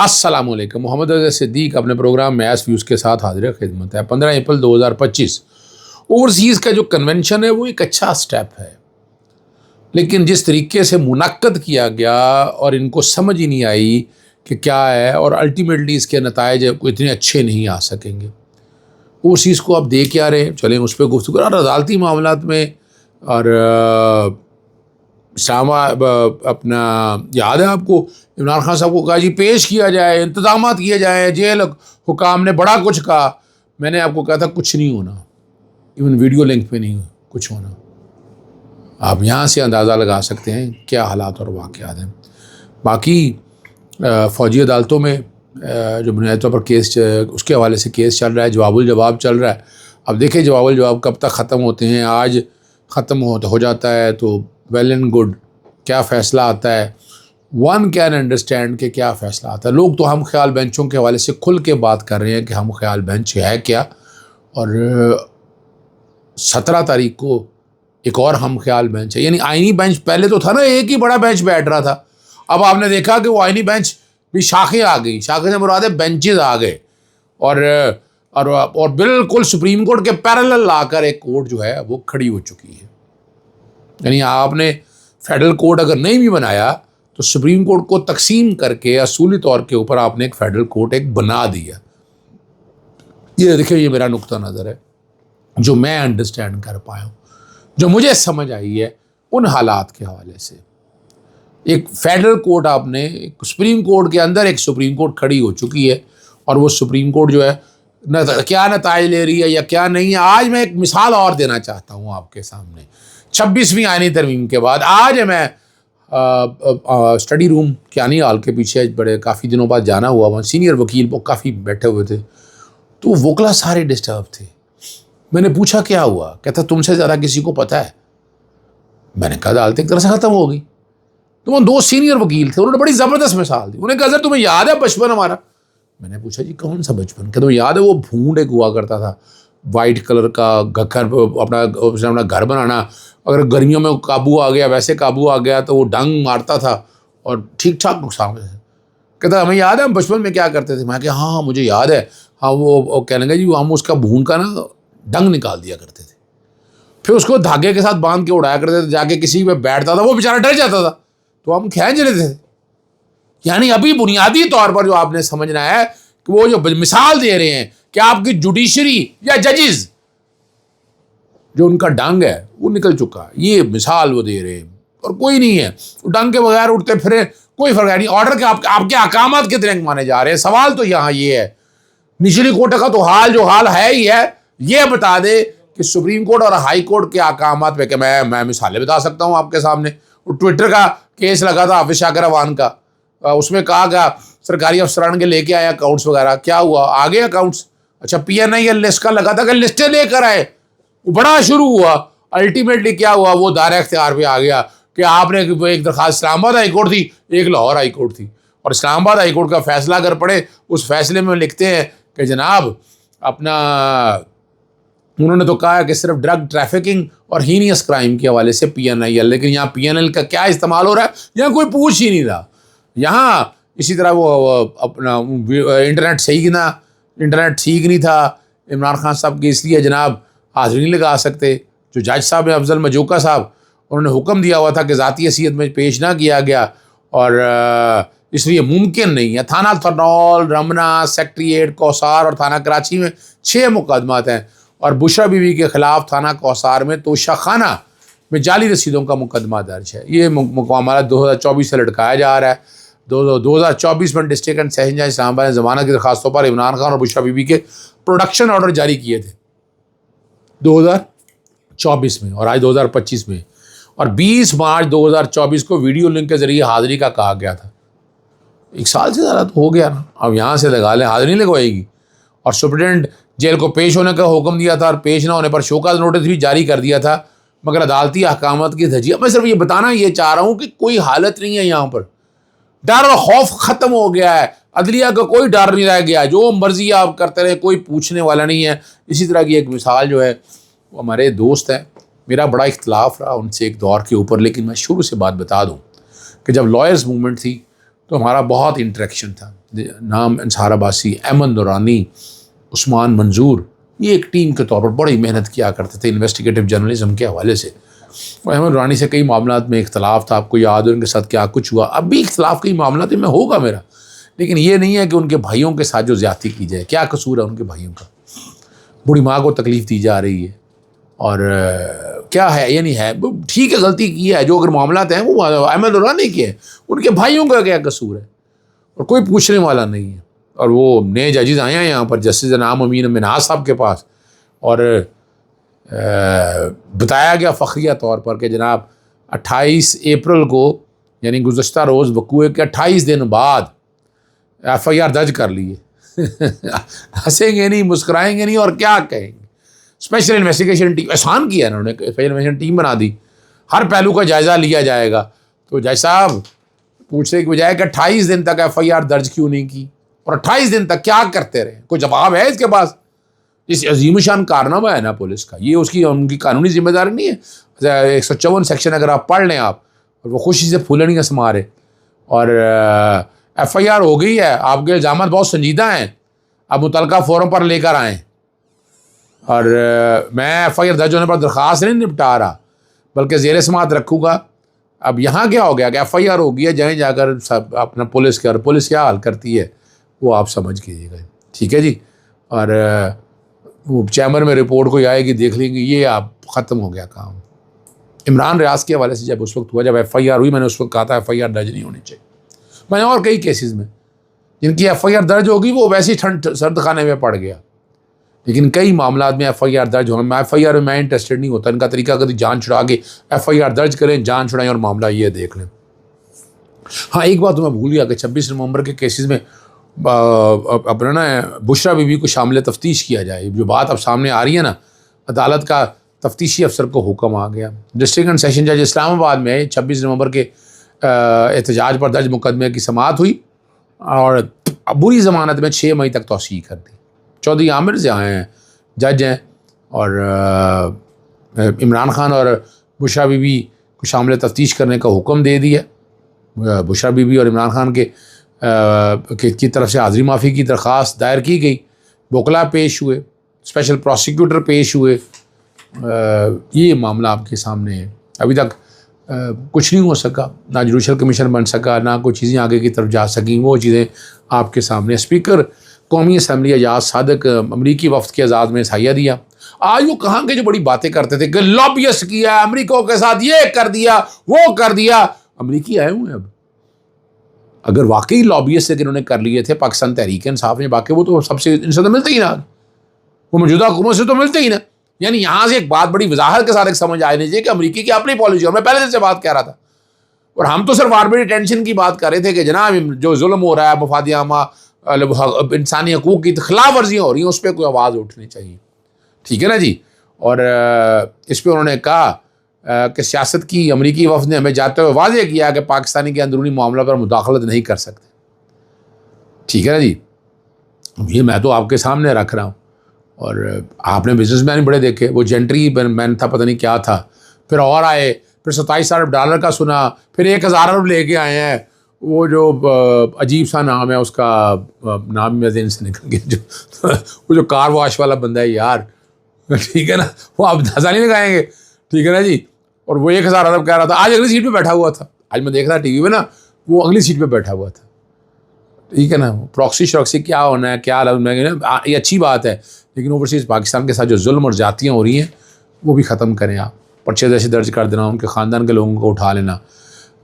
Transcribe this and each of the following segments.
السلام علیکم. محمد رضا صدیق اپنے پروگرام میاس ویوز کے ساتھ حاضر خدمت ہے. 15 اپریل 2025 اوورسیز کا جو کنونشن ہے وہ ایک اچھا سٹیپ ہے، لیکن جس طریقے سے منعقد کیا گیا اور ان کو سمجھ ہی نہیں آئی کہ کیا ہے، اور الٹیمیٹلی اس کے نتائج اتنے اچھے نہیں آ سکیں گے. اوورسیز کو آپ دیکھ کیا رہے ہیں، چلیں اس پہ گفتگو کریں. اور عدالتی معاملات میں اور اسلام اپنا یاد ہے آپ کو، عمران خان صاحب کو کہا جی پیش کیا جائے، انتظامات کیے جائیں، جیل حکام نے بڑا کچھ کہا. میں نے آپ کو کہا تھا کچھ نہیں ہونا، ایون ویڈیو لنک پہ نہیں کچھ ہونا. آپ یہاں سے اندازہ لگا سکتے ہیں کیا حالات اور واقعات ہیں. باقی فوجی عدالتوں میں جو بنیادی طور پر کیس اس کے حوالے سے کیس چل رہا ہے، جواب الجواب چل رہا ہے. اب دیکھیں جواب الجواب کب تک ختم ہوتے ہیں. آج ختم ہو جاتا ہے تو ویل اینڈ گڈ. کیا فیصلہ آتا ہے، ون کین انڈرسٹینڈ کہ کیا فیصلہ آتا ہے. لوگ تو ہم خیال بینچوں کے حوالے سے کھل کے بات کر رہے ہیں کہ ہم خیال بینچ ہے کیا، اور 17 تاریخ کو ایک اور ہم خیال بینچ ہے. یعنی آئینی بینچ پہلے تو تھا نا، ایک ہی بڑا بینچ بیٹھ رہا تھا. اب آپ نے دیکھا کہ وہ آئینی بینچ بھی شاخیں آ گئی، شاخیں سے مراد ہے بینچز آ گئے، اور بالکل سپریم کورٹ کے پیرالل لا کر ایک کورٹ جو ہے وہ کھڑی ہو چکی ہے. یعنی آپ نے فیڈرل کورٹ اگر نہیں بھی بنایا تو سپریم کورٹ کو تقسیم کر کے اصولی طور کے اوپر آپ نے ایک فیڈرل کورٹ ایک بنا دیا. یہ دیکھیں، یہ میرا نقطہ نظر ہے جو میں انڈرسٹینڈ کر پایا ہوں، جو مجھے سمجھ آئی ہے ان حالات کے حوالے سے. ایک فیڈرل کورٹ آپ نے سپریم کورٹ کے اندر ایک سپریم کورٹ کھڑی ہو چکی ہے، اور وہ سپریم کورٹ جو ہے کیا نتائج لے رہی ہے یا کیا نہیں ہے. آج میں ایک مثال اور دینا چاہتا ہوں آپ کے سامنے. 26ویں آئینی ترمیم کے بعد آج میں اسٹڈی روم کیانی ہال کے پیچھے بڑے کافی دنوں بعد جانا ہوا. وہاں سینئر وکیل وہ کافی بیٹھے ہوئے تھے، تو وکلا سارے ڈسٹرب تھے. میں نے پوچھا کیا ہوا، کہتا تم سے زیادہ کسی کو پتہ ہے. میں نے کہا عدالت ایک طرح سے ختم ہو گئی. تو وہ 2 سینئر وکیل تھے، انہوں نے بڑی زبردست مثال دی. انہوں نے کہا سر تمہیں یاد ہے بچپن ہمارا؟ میں نے پوچھا جی کون سا بچپن؟ کہ تمہیں یاد ہے وہ بھونڈ ایک ہوا کرتا تھا وائٹ کلر کا گھر، اپنا گھر بنانا، اگر گرمیوں میں قابو آ گیا، ویسے قابو آ گیا تو وہ ڈنگ مارتا تھا اور ٹھیک ٹھاک نقصان ہے. کہتا ہمیں یاد ہے ہم بچپن میں کیا کرتے تھے. میں کہ ہاں مجھے یاد ہے. ہاں وہ کہنے لگا جی ہم اس کا بھونڈ کا نا ڈنگ نکال دیا کرتے تھے، پھر اس کو دھاگے کے ساتھ باندھ کے اڑایا کرتے تھے. جا کے کسی پہ بیٹھتا تھا وہ بیچارہ ڈر جاتا تھا تو ہم کھینچ لیتے تھے. یعنی ابھی بنیادی طور پر جو آپ نے سمجھنا ہے کہ وہ جو مثال دے رہے ہیں کہ آپ کی جوڈیشری یا ججز جو ان کا ڈنگ ہے وہ نکل چکا ہے، یہ مثال وہ دے رہے ہیں. اور کوئی نہیں ہے ڈنگ کے بغیر اٹھتے پھرے، کوئی فرق نہیں. آرڈر کے آپ کے احکامات کتنے مانے جا رہے ہیں. سوال تو یہاں یہ ہے، نچلی کورٹ کا تو حال جو حال ہے ہی ہے. یہ بتا دے کہ سپریم کورٹ اور ہائی کورٹ کے احکامات پہ کہ میں مثالیں بتا سکتا ہوں آپ کے سامنے. ٹویٹر کا کیس لگا تھا حافظ شاکر اوان کا، اس میں کہا گیا سرکاری افسران کے لے کے آئے اکاؤنٹس وغیرہ. کیا ہوا؟ آگے اکاؤنٹس. اچھا پی این آئی لسٹ کا لگا تھا کہ لسٹیں لے کر آئے، وہ بڑا شروع ہوا. الٹیمیٹلی کیا ہوا، وہ دائرہ اختیار پہ آ گیا کہ آپ نے ایک درخواست اسلام آباد ہائی کورٹ تھی، ایک لاہور ہائی کورٹ تھی. اور اسلام آباد ہائی کورٹ کا فیصلہ اگر پڑھے، اس فیصلے میں لکھتے ہیں کہ جناب اپنا انہوں نے تو کہا کہ صرف ڈرگ ٹریفکنگ اور ہینیس کرائم کے حوالے سے پی این آئی ایل، لیکن یہاں پی این ایل کا کیا استعمال ہو رہا ہے یہاں کوئی پوچھ ہی نہیں رہا. یہاں اسی طرح وہ اپنا انٹرنیٹ ٹھیک نہیں تھا عمران خان صاحب کی، اس لیے جناب حاضری نہیں لگا سکتے. جو جج صاحب ہیں افضل مجوکا صاحب، انہوں نے حکم دیا ہوا تھا کہ ذاتی حیثیت میں پیش نہ کیا گیا، اور اس لیے ممکن نہیں ہے. تھانہ تھرنول، رمنا، سیکٹریٹ، کوثار اور تھانہ کراچی میں 6 مقدمات ہیں، اور بشرا بی بی کے خلاف تھانہ کوثار میں توشہ خانہ میں جعلی رسیدوں کا مقدمہ درج ہے. یہ معاملہ 2024 سے لٹکایا جا رہا ہے. 2024 میں ڈسٹرکٹ اینڈ سیشن جج اسلام آباد نے ضمانت کی درخواستوں پر عمران خان اور بشرا بی بی کے پروڈکشن آرڈر جاری کیے تھے 2024 میں، اور آج 2025 میں. اور 20 مارچ 2024 کو ویڈیو لنک کے ذریعے حاضری کا کہا گیا تھا. 1 سال سے زیادہ تو ہو گیا نا. اب یہاں سے لگا لیں حاضری نہیں لگوائے گی. اور سپرنٹینڈنٹ جیل کو پیش ہونے کا حکم دیا تھا، اور پیش نہ ہونے پر شوکاز نوٹس بھی جاری کر دیا تھا، مگر عدالتی احکامات کی دھجیہ. میں صرف یہ بتانا یہ چاہ رہا ہوں کہ کوئی حالت نہیں ہے یہاں پر. ڈر اور خوف ختم ہو گیا ہے. عدلیہ کا کوئی ڈر نہیں رہ گیا، جو مرضی آپ کرتے رہے، کوئی پوچھنے والا نہیں ہے. اسی طرح کی ایک مثال جو ہے وہ ہمارے دوست ہیں، میرا بڑا اختلاف رہا ان سے ایک دور کے اوپر، لیکن میں شروع سے بات بتا دوں کہ جب لائرز موومنٹ تھی تو ہمارا بہت انٹریکشن تھا. نام انصار عباسی، احمد نورانی، عثمان منظور، یہ ایک ٹیم کے طور پر بڑی محنت کیا کرتے تھے انویسٹیگیٹو جرنلزم کے حوالے سے. اور احمد نورانی سے کئی معاملات میں اختلاف تھا، آپ کو یاد ہے ان کے ساتھ کیا کچھ ہوا. اب بھی اختلاف کئی معاملات میں ہوگا میرا، لیکن یہ نہیں ہے کہ ان کے بھائیوں کے ساتھ جو زیادتی کی جائے. کیا قصور ہے ان کے بھائیوں کا؟ بوڑھی ماں کو تکلیف دی جا رہی ہے، اور کیا ہے یہ نہیں ہے. ٹھیک ہے غلطی کی ہے، جو اگر معاملات ہیں وہ احمد نورانی کے ہیں، ان کے بھائیوں کا کیا قصور ہے؟ اور کوئی پوچھنے والا نہیں ہے. اور وہ نئے ججز آئے ہیں یہاں پر، جسٹس انعام امین منہاج صاحب کے پاس، اور بتایا گیا فخریہ طور پر کہ جناب 28 اپریل کو، یعنی گزشتہ روز وقوع کے 28 دن بعد FIR درج کر لیے. ہنسیں گے نہیں، مسکرائیں گے نہیں، اور کیا کہیں گے. اسپیشل انویسٹیگیشن ٹیم احسان کیا انہوں نے، اسپیشل انویسٹیگیشن ٹیم بنا دی، ہر پہلو کا جائزہ لیا جائے گا. تو جج صاحب پوچھنے کی بجائے کہ 28 دن تک FIR درج کیوں نہیں کی، اور 28 دن تک کیا کرتے رہے؟ کوئی جواب ہے اس کے پاس؟ اس عظیم شان کارنامہ ہے نا پولیس کا، یہ اس کی ان کی قانونی ذمہ داری نہیں ہے. 154 سیکشن اگر آپ پڑھ لیں آپ، اور وہ خوشی سے پھولنیاں سما رہے. اور FIR ہو گئی ہے، آپ کے الزامات بہت سنجیدہ ہیں، اب متعلقہ فورم پر لے کر آئیں. اور میں FIR درج ہونے پر درخواست نہیں نپٹا رہا، بلکہ زیر سماعت رکھوں گا. اب یہاں کیا ہو گیا کہ FIR ہو گئی ہے، جائیں جا کر سب اپنا پولیس کے، اور پولیس کیا حال کرتی ہے وہ آپ سمجھ کیجیے گا. ٹھیک ہے جی. اور وہ چیمبر میں رپورٹ کوئی آئے گی، دیکھ لیں گے. یہ آپ ختم ہو گیا کام. عمران ریاض کے حوالے سے جب اس وقت ہوا، جب FIR ہوئی، میں نے اس وقت کہا تھا FIR درج نہیں ہونی چاہیے. میں نے اور کئی کیسز میں جن کی FIR درج ہوگی وہ ویسے ہی سرد خانے میں پڑ گیا. لیکن کئی معاملات میں FIR درج ہونا، میں FIR میں انٹرسٹڈ نہیں ہوتا. ان کا طریقہ کبھی جان چھڑا کے FIR درج کریں، جان چھڑائیں اور معاملہ یہ دیکھ لیں. ہاں ایک بات تو میں بھول گیا کہ 26 نومبر کے کیسز میں اپنا نا بشرا بی بی کو شامل تفتیش کیا جائے. جو بات اب سامنے آ رہی ہے نا، عدالت کا تفتیشی افسر کو حکم آ گیا. ڈسٹرکٹ اینڈ سیشن جج اسلام آباد میں 26 نومبر کے احتجاج پر درج مقدمے کی سماعت ہوئی، اور بری ضمانت میں 6 مئی تک توسیع کر دی. چودھری عامر سے آئے ہیں، جج ہیں، اور عمران خان اور بشرا بی بی کو شامل تفتیش کرنے کا حکم دے دیا. بشرا بی بی اور عمران خان کی طرف سے حاضری معافی کی درخواست دائر کی گئی. وکلا پیش ہوئے، اسپیشل پروسیکیوٹر پیش ہوئے. یہ معاملہ آپ کے سامنے ہے. ابھی تک کچھ نہیں ہو سکا، نہ جوڈیشل کمیشن بن سکا، نہ کوئی چیزیں آگے کی طرف جا سکیں. وہ چیزیں آپ کے سامنے. اسپیکر قومی اسمبلی اعجاز صادق امریکی وفد کے اعزاز میں سایہ دیا. آج وہ کہاں کے جو بڑی باتیں کرتے تھے کہ لابیسٹ کیا، امریکہ کے ساتھ یہ کر دیا، وہ کر دیا. امریکی آئے ہوئے ہیں اب. اگر واقعی لابیسٹ سے انہوں نے کر لیے تھے پاکستان تحریک انصاف نے، باقی وہ تو سب سے ان سے تو ملتے ہی نا، وہ موجودہ حکومت سے تو ملتے ہی نا. یعنی یہاں سے ایک بات بڑی وضاحت کے ساتھ ایک سمجھ آئی نہیں چاہیے کہ امریکی کی اپنی پالیسی. اور میں پہلے دن سے بات کہہ رہا تھا، اور ہم تو صرف آربیٹری ٹینشن کی بات کر رہے تھے کہ جناب جو ظلم ہو رہا ہے، مفاد عامہ، انسانی حقوق کی خلاف ورزیاں ہو رہی ہیں، اس پہ کوئی آواز اٹھنی چاہیے. ٹھیک ہے نا جی. اور اس پہ انہوں نے کہا کہ سیاست کی امریکی وفد نے ہمیں جاتے ہوئے واضح کیا کہ پاکستانی کے اندرونی معاملہ پر مداخلت نہیں کر سکتے. ٹھیک ہے نا جی. یہ میں تو آپ کے سامنے رکھ رہا ہوں. اور آپ نے بزنس مین بڑے دیکھے، وہ جینٹری مین تھا، پتہ نہیں کیا تھا، پھر اور آئے، پھر 27 ارب ڈالر کا سنا، پھر 1000 ارب لے کے آئے ہیں. وہ جو عجیب سا نام ہے اس کا، نام میں ذہن سے نکل گیا، وہ جو کار واش والا بندہ ہے یار. ٹھیک ہے نا، وہ آپ اندازہ نہیں لگائیں گے. ٹھیک ہے نا جی. اور وہ 1000 ارب کہہ رہا تھا. آج اگلی سیٹ پہ بیٹھا ہوا تھا. آج میں دیکھ رہا ٹی وی میں نا، وہ اگلی سیٹ پہ بیٹھا ہوا تھا. ٹھیک ہے نا. پراکسی شراکسی کیا ہونا ہے، کیا یہ اچھی بات ہے، لیکن اوورسیز پاکستان کے ساتھ جو ظلم اور زیادتیاں ہو رہی ہیں وہ بھی ختم کریں. آپ پرچے جیسے درج کر دینا، ان کے خاندان کے لوگوں کو اٹھا لینا.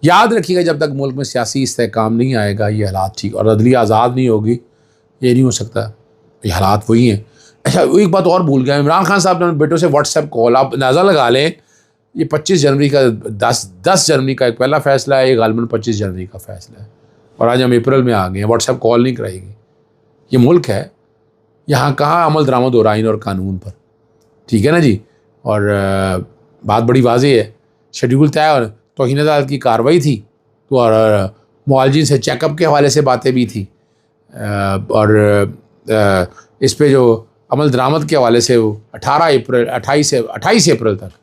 یاد رکھیے گا جب تک ملک میں سیاسی استحکام نہیں آئے گا یہ حالات ٹھیک، اور عدلیہ آزاد نہیں ہوگی، یہ نہیں ہو سکتا. یہ حالات وہی ہیں. اچھا ایک بات اور بھول گیا، عمران خان صاحب نے بیٹوں سے واٹس ایپ کال، آپ اندازہ لگا لیں، یہ 25 جنوری کا 10 جنوری کا ایک پہلا فیصلہ ہے، یہ غالباً 25 جنوری کا فیصلہ ہے، اور آج ہم اپریل میں آ گئے ہیں. واٹس ایپ کال نہیں کرائے گی. یہ ملک ہے، یہاں کہاں عمل درآمد ہو رہا آئین اور قانون پر. ٹھیک ہے نا جی. اور بات بڑی واضح ہے، شیڈیول طے اور توہین عدالت کی کارروائی تھی، تو اور معالجین سے چیک اپ کے حوالے سے باتیں بھی تھیں، اور اس پہ جو عمل درآمد کے حوالے سے وہ 28 اپریل تک،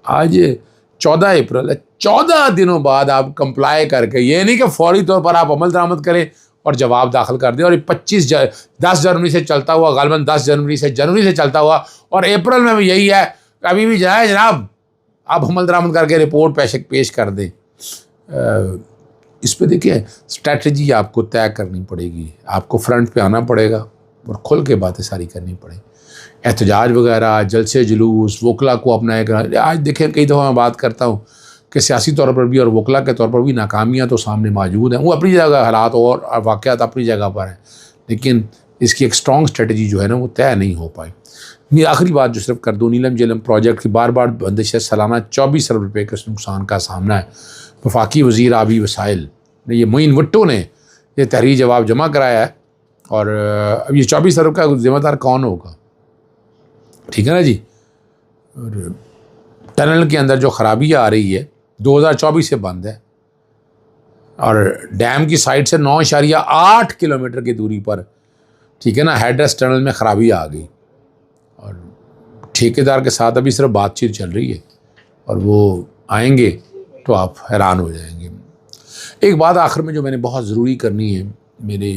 آج 14 اپریل ہے. 14 دنوں بعد آپ کمپلائی کر کے، یہ نہیں کہ فوری طور پر آپ عمل درآمد کریں اور جواب داخل کر دیں. اور یہ 10 جنوری سے چلتا ہوا، غالباً 10 جنوری سے چلتا ہوا، اور اپریل میں بھی یہی ہے. ابھی بھی جائے جناب آپ عمل درآمد کر کے رپورٹ پیش کر دیں. اس پہ دیکھیں اسٹریٹجی آپ کو طے کرنی پڑے گی، آپ کو فرنٹ پہ آنا پڑے گا اور کھل کے باتیں ساری کرنی پڑے. احتجاج وغیرہ، جلسے جلوس، وکلا کو اپنا ایک، آج دیکھیں کئی دفعہ میں بات کرتا ہوں کہ سیاسی طور پر بھی اور وکلا کے طور پر بھی ناکامیاں تو سامنے موجود ہیں. وہ اپنی جگہ حالات اور واقعات اپنی جگہ پر ہیں، لیکن اس کی ایک اسٹرانگ اسٹریٹجی جو ہے نا وہ طے نہیں ہو پائی. یہ آخری بات جو صرف کر دوں، نیلم جھیلم پروجیکٹ کی بار بار بندش ہے. سالانہ 24 ارب روپے کے نقصان کا سامنا ہے. وفاقی وزیر آبی وسائل یہ معین بھٹو نے یہ تحریری جواب جمع کرایا ہے، اور اب یہ 24 ارب کا ذمہ دار کون ہوگا؟ ٹھیک ہے نا جی. اور ٹنل کے اندر جو خرابی آ رہی ہے 2024 سے بند ہے، اور ڈیم کی سائڈ سے 9.8 کلومیٹر کی دوری پر، ٹھیک ہے نا، ہیڈرس ٹنل میں خرابی آ گئی. اور ٹھیکیدار کے ساتھ ابھی صرف بات چیت چل رہی ہے، اور وہ آئیں گے تو آپ حیران ہو جائیں گے. ایک بات آخر میں جو میں نے بہت ضروری کرنی ہے، میرے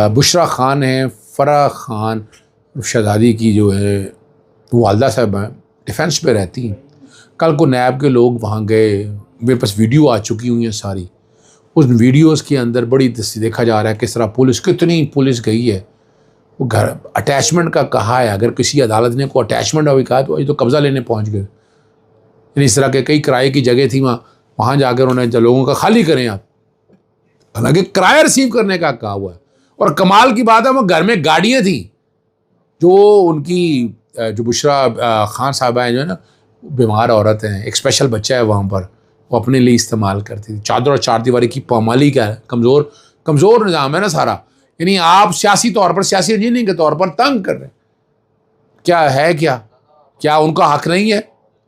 بشرا خان ہیں، فرح خان شہزادی کی جو ہے والدہ صاحب ہیں، ڈیفینس پہ رہتی ہیں. کل کو نیب کے لوگ وہاں گئے، میرے پاس ویڈیو آ چکی ہوئی ہیں ساری. اس ویڈیوز کے اندر بڑی دیکھا جا رہا ہے کس طرح کتنی پولیس گئی ہے. وہ گھر اٹیچمنٹ کا کہا ہے، اگر کسی عدالت نے کو اٹیچمنٹ ابھی کہا تو یہ تو قبضہ لینے پہنچ گئے. یعنی اس طرح کے کئی کرائے کی جگہ تھی وہاں جا کر انہوں نے لوگوں کا خالی کریں آپ، حالانکہ کرایہ ریسیو کرنے کا کہا ہوا ہے. اور کمال کی بات ہے وہ گھر میں گاڑیاں تھیں جو ان کی جو بشرا خان صاحبہ ہیں جو ہے نا، بیمار عورت ہیں، ایک اسپیشل بچہ ہے وہاں پر، وہ اپنے لیے استعمال کرتی تھی. چادر اور چار دیواری کی پامالی کا ہے، کمزور نظام ہے نا سارا. یعنی آپ سیاسی طور پر، سیاسی انجینئرنگ کے طور پر تنگ کر رہے ہیں. کیا ہے کیا ان کا حق نہیں ہے؟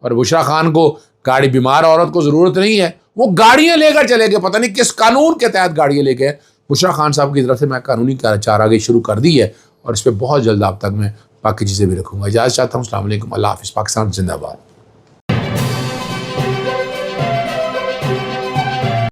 اور بشرا خان کو گاڑی، بیمار عورت کو ضرورت نہیں ہے، وہ گاڑیاں لے کر چلے گئے، پتہ نہیں کس قانون کے تحت گاڑیاں لے کے. بشرا خان صاحب کی طرف سے میں قانونی چارہ شروع کر دی ہے، اور اس پہ بہت جلد آپ تک میں باقی چیزیں بھی رکھوں گا. اجازت چاہتا ہوں. السلام علیکم. اللہ حافظ. پاکستان زندہ باد.